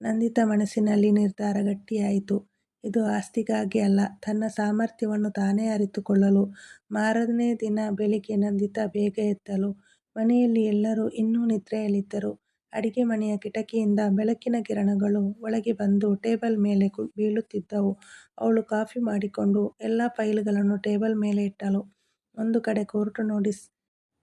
[SPEAKER 1] ನಂದಿತಾ ಮನಸ್ಸಿನಲ್ಲಿ ನಿರ್ಧಾರ ಗಟ್ಟಿಯಾಯಿತು. ಇದು ಆಸ್ತಿಗಾಗಿ ಅಲ್ಲ, ತನ್ನ ಸಾಮರ್ಥ್ಯವನ್ನು ತಾನೇ ಅರಿತುಕೊಳ್ಳಲು. ಮಾರನೇ ದಿನ ಬೆಳಿಗ್ಗೆ ನಂದಿತಾ ಬೇಗ ಎದ್ದಳು. ಮನೆಯಲ್ಲಿ ಎಲ್ಲರೂ ಇನ್ನೂ ನಿದ್ರೆಯಲ್ಲಿದ್ದರು. ಅಡಿಗೆ ಮನೆಯ ಕಿಟಕಿಯಿಂದ ಬೆಳಕಿನ ಕಿರಣಗಳು ಒಳಗೆ ಬಂದು ಟೇಬಲ್ ಮೇಲೆ ಬೀಳುತ್ತಿದ್ದವು. ಅವಳು ಕಾಫಿ ಮಾಡಿಕೊಂಡು ಎಲ್ಲ ಫೈಲ್ಗಳನ್ನು ಟೇಬಲ್ ಮೇಲೆ ಇಟ್ಟಳು. ಒಂದು ಕಡೆ ಕೋರ್ಟ್ ನೋಟಿಸ್,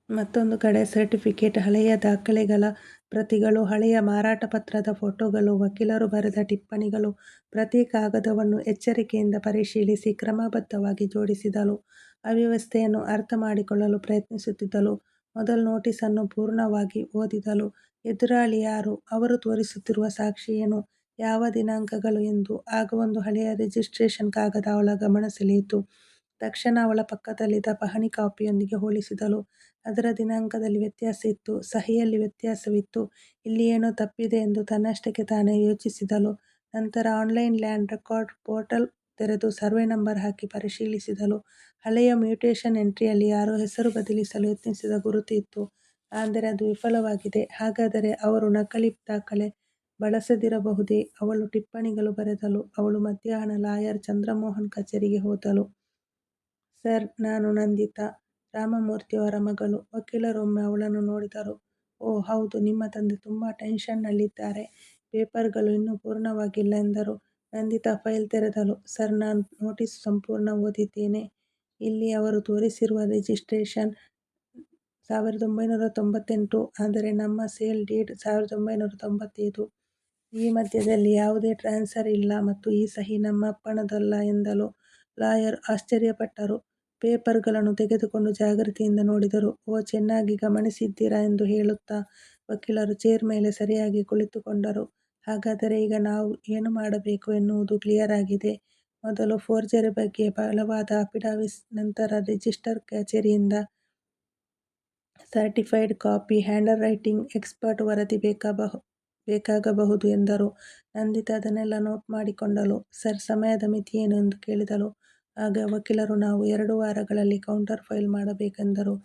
[SPEAKER 1] ಮತ್ತೊಂದು ಕಡೆ ಸರ್ಟಿಫಿಕೇಟ್, ಹಳೆಯ ದಾಖಲೆಗಳ ಪ್ರತಿಗಳು, ಹಳೆಯ ಮಾರಾಟ ಪತ್ರದ ಫೋಟೋಗಳು, ವಕೀಲರು ಬರೆದ ಟಿಪ್ಪಣಿಗಳು. ಪ್ರತಿ ಕಾಗದವನ್ನು ಎಚ್ಚರಿಕೆಯಿಂದ ಪರಿಶೀಲಿಸಿ ಕ್ರಮಬದ್ಧವಾಗಿ ಜೋಡಿಸಿದಳು. ಅವ್ಯವಸ್ಥೆಯನ್ನು ಅರ್ಥ ಮಾಡಿಕೊಳ್ಳಲು ಪ್ರಯತ್ನಿಸುತ್ತಿದ್ದಳು. ಮೊದಲ ನೋಟಿಸನ್ನು ಪೂರ್ಣವಾಗಿ ಓದಿದಳು. ಎದುರಾಳಿ ಯಾರು, ಅವರು ತೋರಿಸುತ್ತಿರುವ ಸಾಕ್ಷಿ ಏನು, ಯಾವ ದಿನಾಂಕಗಳು ಎಂದು. ಆಗ ಒಂದು ಹಳೆಯ ರಿಜಿಸ್ಟ್ರೇಷನ್ ಕಾಗದ ಅವಳ ಗಮನ ಸೆಳೆಯಿತು. ತಕ್ಷಣ ಅವಳ ಪಕ್ಕದಲ್ಲಿದ್ದ ಪಹಣಿ ಕಾಪಿಯೊಂದಿಗೆ ಹೋಲಿಸಿದಳು. ಅದರ ದಿನಾಂಕದಲ್ಲಿ ವ್ಯತ್ಯಾಸ ಇತ್ತು, ಸಹಿಯಲ್ಲಿ ವ್ಯತ್ಯಾಸವಿತ್ತು. ಇಲ್ಲಿ ಏನೋ ತಪ್ಪಿದೆ ಎಂದು ತನ್ನಷ್ಟಕ್ಕೆ ತಾನೇ ಯೋಚಿಸಿದಳು. ನಂತರ ಆನ್ಲೈನ್ ಲ್ಯಾಂಡ್ ರೆಕಾರ್ಡ್ ಪೋರ್ಟಲ್ ತೆರೆದು ಸರ್ವೆ ನಂಬರ್ ಹಾಕಿ ಪರಿಶೀಲಿಸಿದಳು. ಹಳೆಯ ಮ್ಯೂಟೇಷನ್ ಎಂಟ್ರಿಯಲ್ಲಿ ಯಾರೋ ಹೆಸರು ಬದಲಿಸಲು ಯತ್ನಿಸಿದ ಗುರುತು ಇತ್ತು, ಆದರೆ ಅದು ವಿಫಲವಾಗಿದೆ. ಹಾಗಾದರೆ ಅವರು ನಕಲಿ ದಾಖಲೆ ಬಳಸದಿರಬಹುದೇ. ಅವಳು ಟಿಪ್ಪಣಿಗಳು ಬರೆದಳು. ಅವಳು ಮಧ್ಯಾಹ್ನ ಲಾಯರ್ ಚಂದ್ರಮೋಹನ್ ಕಚೇರಿಗೆ ಹೋದಳು. ಸರ್, ನಾನು ನಂದಿತಾ, ರಾಮಮೂರ್ತಿಯವರ ಮಗಳು. ವಕೀಲರೊಮ್ಮೆ ಅವಳನ್ನು ನೋಡಿದರು. ಓ ಹೌದು, ನಿಮ್ಮ ತಂದೆ ತುಂಬ ಟೆನ್ಷನ್ನಲ್ಲಿದ್ದಾರೆ. ಪೇಪರ್ಗಳು ಇನ್ನೂ ಪೂರ್ಣವಾಗಿಲ್ಲ ಎಂದರು. ನಂದಿತಾ ಫೈಲ್ ತೆರೆದಳು. ಸರ್, ನಾನು ನೋಟಿಸ್ ಸಂಪೂರ್ಣ ಓದಿದ್ದೇನೆ. ಇಲ್ಲಿ ಅವರು ತೋರಿಸಿರುವ ರಿಜಿಸ್ಟ್ರೇಷನ್ 1998, ಆದರೆ ನಮ್ಮ ಸೇಲ್ ಡೀಡ್ 1995. ಈ ಮಧ್ಯದಲ್ಲಿ ಯಾವುದೇ ಟ್ರಾನ್ಸ್ಫರ್ ಇಲ್ಲ ಮತ್ತು ಈ ಸಹಿ ನಮ್ಮ ಅಪ್ಪನದಲ್ಲ ಎಂದಳು. ಲಾಯರ್ ಆಶ್ಚರ್ಯಪಟ್ಟರು. ಪೇಪರ್ಗಳನ್ನು ತೆಗೆದುಕೊಂಡು ಜಾಗ್ರತೆಯಿಂದ ನೋಡಿದರು. ಓ, ಚೆನ್ನಾಗಿ ಗಮನಿಸಿದ್ದೀರಾ ಎಂದು ಹೇಳುತ್ತಾ ವಕೀಲರು ಚೇರ್ ಮೇಲೆ ಸರಿಯಾಗಿ ಕುಳಿತುಕೊಂಡರು. ಹಾಗಾದರೆ ಈಗ ನಾವು ಏನು ಮಾಡಬೇಕು ಎನ್ನುವುದು ಕ್ಲಿಯರ್ ಆಗಿದೆ. ಮೊದಲು ಫೋರ್ಜರಿ ಬಗ್ಗೆ ಬಲವಾದ ಅಫಿಡವಿಟ್, ನಂತರ ರಿಜಿಸ್ಟರ್ ಕಚೇರಿಯಿಂದ certified copy, handwriting expert ವರದಿ ಬೇಕಾಗಬಹುದು ಎಂದರು. ನಂದಿತಾ ಅದನ್ನೆಲ್ಲ ನೋಟ್ ಮಾಡಿಕೊಂಡಳು. ಸರ್, ಸಮಯದ ಮಿತಿ ಏನು ಎಂದು ಕೇಳಿದಳು. ಆಗ ವಕೀಲರು, ನಾವು 2 ವಾರಗಳಲ್ಲಿ ಕೌಂಟರ್ ಫೈಲ್ ಮಾಡಬೇಕೆಂದರು.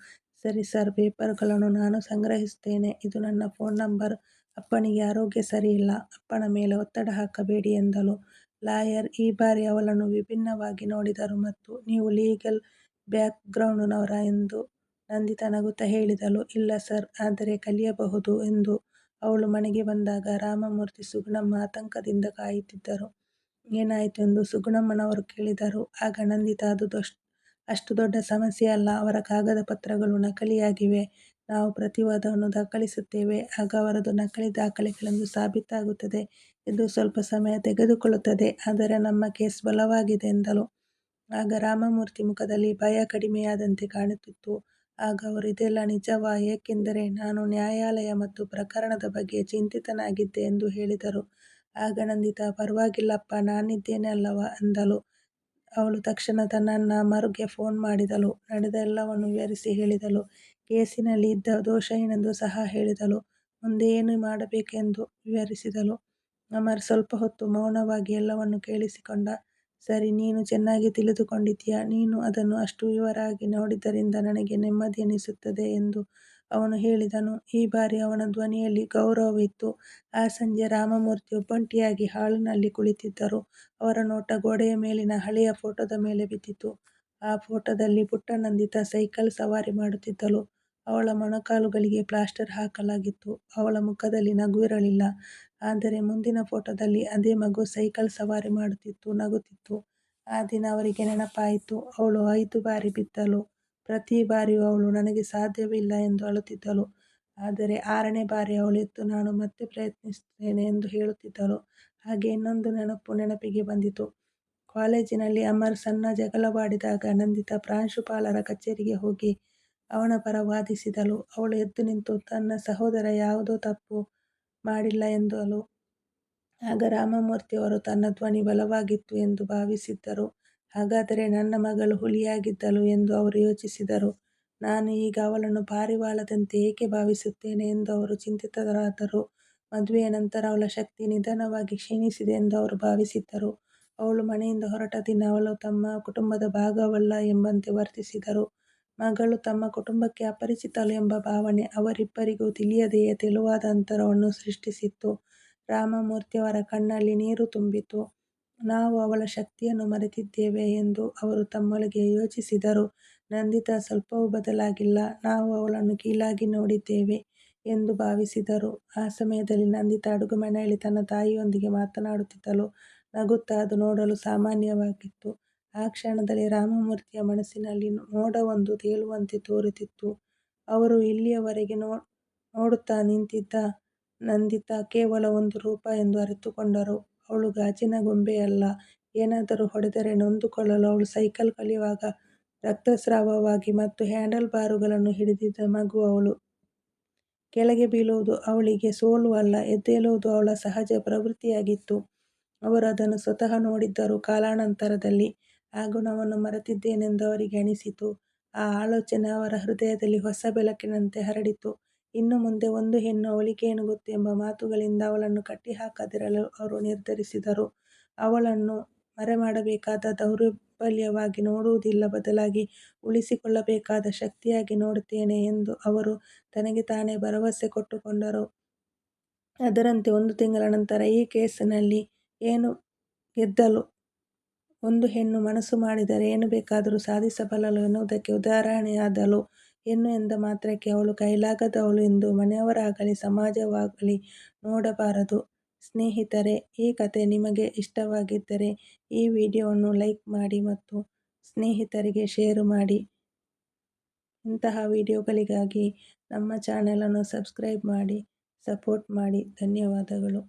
[SPEAKER 1] ಸರಿ ಸರ್, ಪೇಪರ್ಗಳನ್ನು ನಾನು ಸಂಗ್ರಹಿಸುತ್ತೇನೆ. ಇದು ನನ್ನ ಫೋನ್ ನಂಬರ್. ಅಪ್ಪನಿಗೆ ಆರೋಗ್ಯ ಸರಿಯಿಲ್ಲ. ಅಪ್ಪನ ಮೇಲೆ ಒತ್ತಡ ಹಾಕಬೇಡಿ ಎಂದಳು. ಲಾಯರ್ ಈ ಬಾರಿ ಅವಳನ್ನು ವಿಭಿನ್ನವಾಗಿ ನೋಡಿದರು ಮತ್ತು ನೀವು ಲೀಗಲ್ ಬ್ಯಾಕ್ ಗ್ರೌಂಡ್ನವರಾ ಎಂದು ನಂದಿತಾ ನಗುತ್ತಾ ಹೇಳಿದಳು. ಇಲ್ಲ ಸರ್, ಆದರೆ ಕಲಿಯಬಹುದು ಎಂದು. ಅವಳು ಮನೆಗೆ ಬಂದಾಗ ರಾಮಮೂರ್ತಿ, ಸುಗುಣಮ್ಮ ಆತಂಕದಿಂದ ಕಾಯುತ್ತಿದ್ದರು. ಏನಾಯಿತು ಎಂದು ಸುಗುಣಮ್ಮನವರು ಕೇಳಿದರು. ಆಗ ನಂದಿತಾ, ಅದು ಅಷ್ಟು ದೊಡ್ಡ ಸಮಸ್ಯೆ ಅಲ್ಲ. ಅವರ ಕಾಗದ ಪತ್ರಗಳು ನಕಲಿಯಾಗಿವೆ. ನಾವು ಪ್ರತಿವಾದವನ್ನು ದಾಖಲಿಸುತ್ತೇವೆ. ಆಗ ಅವರದು ನಕಲಿ ದಾಖಲೆಗಳೆಂದು ಸಾಬೀತಾಗುತ್ತದೆ. ಇದು ಸ್ವಲ್ಪ ಸಮಯ ತೆಗೆದುಕೊಳ್ಳುತ್ತದೆ, ಆದರೆ ನಮ್ಮ ಕೇಸ್ ಬಲವಾಗಿದೆ ಎಂದಳು. ಆಗ ರಾಮಮೂರ್ತಿ ಮುಖದಲ್ಲಿ ಭಯ ಕಡಿಮೆಯಾದಂತೆ ಕಾಣುತ್ತಿತ್ತು. ಆಗ ಅವರು, ಇದೆಲ್ಲ ನಿಜವಾ? ಏಕೆಂದರೆ ನಾನು ನ್ಯಾಯಾಲಯ ಮತ್ತು ಪ್ರಕರಣದ ಬಗ್ಗೆ ಚಿಂತಿತನಾಗಿದ್ದೆ ಎಂದು ಹೇಳಿದರು. ಆಗ ನಂದಿತಾ, ಪರವಾಗಿಲ್ಲಪ್ಪ, ನಾನಿದ್ದೇನೆ ಅಲ್ಲವಾ ಅಂದಳು. ಅವಳು ತಕ್ಷಣ ತನ್ನ ಮರುಗೆ ಫೋನ್ ಮಾಡಿದಳು. ನಡೆದ ಎಲ್ಲವನ್ನು ವಿವರಿಸಿ ಹೇಳಿದಳು. ಕೇಸಿನಲ್ಲಿ ಇದ್ದ ದೋಷ ಏನೆಂದು ಸಹ ಹೇಳಿದಳು. ಮುಂದೆ ಏನು ಮಾಡಬೇಕೆಂದು ವಿವರಿಸಿದಳು. ಅಮರ್ ಸ್ವಲ್ಪ ಹೊತ್ತು ಮೌನವಾಗಿ ಎಲ್ಲವನ್ನು ಕೇಳಿಸಿಕೊಂಡ. ಸರಿ, ನೀನು ಚೆನ್ನಾಗಿ ತಿಳಿದುಕೊಂಡಿದ್ದೀಯ. ನೀನು ಅದನ್ನು ಅಷ್ಟು ವಿವರವಾಗಿ ನೋಡಿದ್ದರಿಂದ ನನಗೆ ನೆಮ್ಮದಿ ಎನಿಸುತ್ತದೆ ಎಂದು ಅವನು ಹೇಳಿದನು. ಈ ಬಾರಿ ಅವನ ಧ್ವನಿಯಲ್ಲಿ ಗೌರವವಿತ್ತು. ಆ ಸಂಜೆ ರಾಮಮೂರ್ತಿ ಒಬ್ಬಂಟಿಯಾಗಿ ಹಾಲಿನಲ್ಲಿ ಕುಳಿತಿದ್ದರು. ಅವರ ನೋಟ ಗೋಡೆಯ ಮೇಲಿನ ಹಳೆಯ ಫೋಟೋದ ಮೇಲೆ ಬಿದ್ದಿತು. ಆ ಫೋಟೋದಲ್ಲಿ ಪುಟ್ಟ ನಂದಿತಾ ಸೈಕಲ್ ಸವಾರಿ ಮಾಡುತ್ತಿದ್ದಳು. ಅವಳ ಮೊಣಕಾಲುಗಳಿಗೆ ಪ್ಲಾಸ್ಟರ್ ಹಾಕಲಾಗಿತ್ತು. ಅವಳ ಮುಖದಲ್ಲಿ ನಗು ಇರಲಿಲ್ಲ. ಆದರೆ ಮುಂದಿನ ಫೋಟೋದಲ್ಲಿ ಅದೇ ಮಗು ಸೈಕಲ್ ಸವಾರಿ ಮಾಡುತ್ತಿತ್ತು, ನಗುತ್ತಿತ್ತು. ಆ ದಿನ ಅವರಿಗೆ ನೆನಪಾಯಿತು. ಅವಳು 5 ಬಾರಿ ಬಿದ್ದಳು. ಪ್ರತಿ ಬಾರಿಯೂ ಅವಳು ನನಗೆ ಸಾಧ್ಯವಿಲ್ಲ ಎಂದು ಅಳುತ್ತಿದ್ದಳು. ಆದರೆ 6ನೇ ಬಾರಿ ಅವಳು ಎದ್ದು ನಾನು ಮತ್ತೆ ಪ್ರಯತ್ನಿಸುತ್ತೇನೆ ಎಂದು ಹೇಳುತ್ತಿದ್ದಳು. ಹಾಗೆ ಇನ್ನೊಂದು ನೆನಪಿಗೆ ಬಂದಿತು. ಕಾಲೇಜಿನಲ್ಲಿ ಅಮರ್ ಸಣ್ಣ ಜಗಳವಾಡಿದಾಗ ನಂದಿತಾ ಪ್ರಾಂಶುಪಾಲರ ಕಚೇರಿಗೆ ಹೋಗಿ ಅವನ ಪರ ವಾದಿಸಿದಳು. ಅವಳು ಎದ್ದು ನಿಂತು ತನ್ನ ಸಹೋದರ ಯಾವುದೋ ತಪ್ಪು ಮಾಡಿಲ್ಲ ಎಂದಳು. ಆಗ ರಾಮಮೂರ್ತಿಯವರು ತನ್ನ ಧ್ವನಿ ಬಲವಾಗಿತ್ತು ಎಂದು ಭಾವಿಸಿದ್ದರು. ಹಾಗಾದರೆ ನನ್ನ ಮಗಳು ಹುಲಿಯಾಗಿದ್ದಳು ಎಂದು ಅವರು ಯೋಚಿಸಿದರು. ನಾನು ಈಗ ಅವಳನ್ನು ಪಾರಿವಾಳದಂತೆ ಏಕೆ ಭಾವಿಸುತ್ತೇನೆ ಎಂದು ಅವರು ಚಿಂತಿತರಾದರು. ಮದುವೆಯ ನಂತರ ಅವಳ ಶಕ್ತಿ ನಿಧಾನವಾಗಿ ಕ್ಷೀಣಿಸಿದೆ ಎಂದು ಅವರು ಭಾವಿಸಿದ್ದರು. ಅವಳು ಮನೆಯಿಂದ ಹೊರಟ ದಿನ ಅವಳು ತಮ್ಮ ಕುಟುಂಬದ ಭಾಗವಲ್ಲ ಎಂಬಂತೆ ವರ್ತಿಸಿದರು. ಮಗಳು ತಮ್ಮ ಕುಟುಂಬಕ್ಕೆ ಅಪರಿಚಿತಳು ಎಂಬ ಭಾವನೆ ಅವರಿಬ್ಬರಿಗೂ ತಿಳಿಯದೆಯೇ ತೆಳುವಾದ ಅಂತರವನ್ನು ಸೃಷ್ಟಿಸಿತ್ತು. ರಾಮಮೂರ್ತಿಯವರ ಕಣ್ಣಲ್ಲಿ ನೀರು ತುಂಬಿತು. ನಾವು ಅವಳ ಶಕ್ತಿಯನ್ನು ಮರೆತಿದ್ದೇವೆ ಎಂದು ಅವರು ತಮ್ಮೊಳಗೆ ಯೋಚಿಸಿದರು. ನಂದಿತಾ ಸ್ವಲ್ಪವೂ ಬದಲಾಗಿಲ್ಲ. ನಾವು ಅವಳನ್ನು ಕೀಳಾಗಿ ನೋಡಿದ್ದೇವೆ ಎಂದು ಭಾವಿಸಿದರು. ಆ ಸಮಯದಲ್ಲಿ ನಂದಿತಾ ಅಡುಗೆಮನೆಯಲ್ಲಿ ತನ್ನ ತಾಯಿಯೊಂದಿಗೆ ಮಾತನಾಡುತ್ತಿದ್ದಳು. ನಗುತ್ತಾ. ಅದು ನೋಡಲು ಸಾಮಾನ್ಯವಾಗಿತ್ತು. ಆ ಕ್ಷಣದಲ್ಲಿ ರಾಮಮೂರ್ತಿಯ ಮನಸ್ಸಿನಲ್ಲಿ ಮೋಡವೊಂದು ತೇಲುವಂತೆ ತೋರುತ್ತಿತ್ತು. ಅವರು ಇಲ್ಲಿಯವರೆಗೆ ನೋಡುತ್ತಾ ನಿಂತಿದ್ದ ನಂದಿತಾ ಕೇವಲ ಒಂದು ರೂಪ ಎಂದು ಅರಿತುಕೊಂಡರು. ಅವಳು ಗಾಜಿನ ಗೊಂಬೆಯಲ್ಲ. ಏನಾದರೂ ಹೊಡೆದರೆ ನೊಂದುಕೊಳ್ಳಲು ಅವಳು ಸೈಕಲ್ ಕಲಿಯುವಾಗ ರಕ್ತಸ್ರಾವವಾಗಿ ಮತ್ತು ಹ್ಯಾಂಡಲ್ ಬಾರುಗಳನ್ನು ಹಿಡಿದಿದ್ದ ಮಗು ಅವಳು. ಕೆಳಗೆ ಬೀಳುವುದು ಅವಳಿಗೆ ಸೋಲು ಅಲ್ಲ, ಎದ್ದೇಳುವುದು ಅವಳ ಸಹಜ ಪ್ರವೃತ್ತಿಯಾಗಿತ್ತು. ಅವರು ಅದನ್ನು ಸ್ವತಃ ನೋಡಿದ್ದರು. ಕಾಲಾನಂತರದಲ್ಲಿ ಆ ಗುಣವನ್ನು ಮರೆತಿದ್ದೇನೆಂದು ಅವರಿಗೆ ಅನಿಸಿತು. ಆ ಆಲೋಚನೆ ಅವರ ಹೃದಯದಲ್ಲಿ ಹೊಸ ಬೆಳಕಿನಂತೆ ಹರಡಿತು. ಇನ್ನು ಮುಂದೆ ಒಂದು ಹೆಣ್ಣು ಅವಳಿಗೇನು ಗೊತ್ತು ಎಂಬ ಮಾತುಗಳಿಂದ ಅವಳನ್ನು ಕಟ್ಟಿಹಾಕದಿರಲು ಅವರು ನಿರ್ಧರಿಸಿದರು. ಅವಳನ್ನು ಮರೆಮಾಡಬೇಕಾದ ದೌರ್ಬಲ್ಯವಾಗಿ ನೋಡುವುದಿಲ್ಲ, ಬದಲಾಗಿ ಉಳಿಸಿಕೊಳ್ಳಬೇಕಾದ ಶಕ್ತಿಯಾಗಿ ನೋಡುತ್ತೇನೆ ಎಂದು ಅವರು ತನಗೆ ತಾನೇ ಭರವಸೆ ಕೊಟ್ಟುಕೊಂಡರು. ಅದರಂತೆ 1 ತಿಂಗಳ ನಂತರ ಈ ಕೇಸಿನಲ್ಲಿ ಏನು ಗೆದ್ದಳು. ಒಂದು ಹೆಣ್ಣು ಮನಸ್ಸು ಮಾಡಿದರೆ ಏನು ಬೇಕಾದರೂ ಸಾಧಿಸಬಲ್ಲಳು ಎನ್ನುವುದಕ್ಕೆ ಉದಾಹರಣೆಯಾದಳು. ಹೆಣ್ಣು ಎಂದ ಮಾತ್ರಕ್ಕೆ ಅವಳು ಕೈಲಾಗದವಳು ಎಂದು ಮನೆಯವರಾಗಲಿ ಸಮಾಜವಾಗಲಿ ನೋಡಬಾರದು. ಸ್ನೇಹಿತರೆ, ಈ ಕಥೆ ನಿಮಗೆ ಇಷ್ಟವಾಗಿದ್ದರೆ ಈ ವಿಡಿಯೋವನ್ನು ಲೈಕ್ ಮಾಡಿ ಮತ್ತು ಸ್ನೇಹಿತರಿಗೆ ಶೇರ್ ಮಾಡಿ. ಇಂತಹ ವಿಡಿಯೋಗಳಿಗಾಗಿ ನಮ್ಮ ಚಾನೆಲ್ ಅನ್ನು ಸಬ್ಸ್ಕ್ರೈಬ್ ಮಾಡಿ ಸಪೋರ್ಟ್ ಮಾಡಿ. ಧನ್ಯವಾದಗಳು.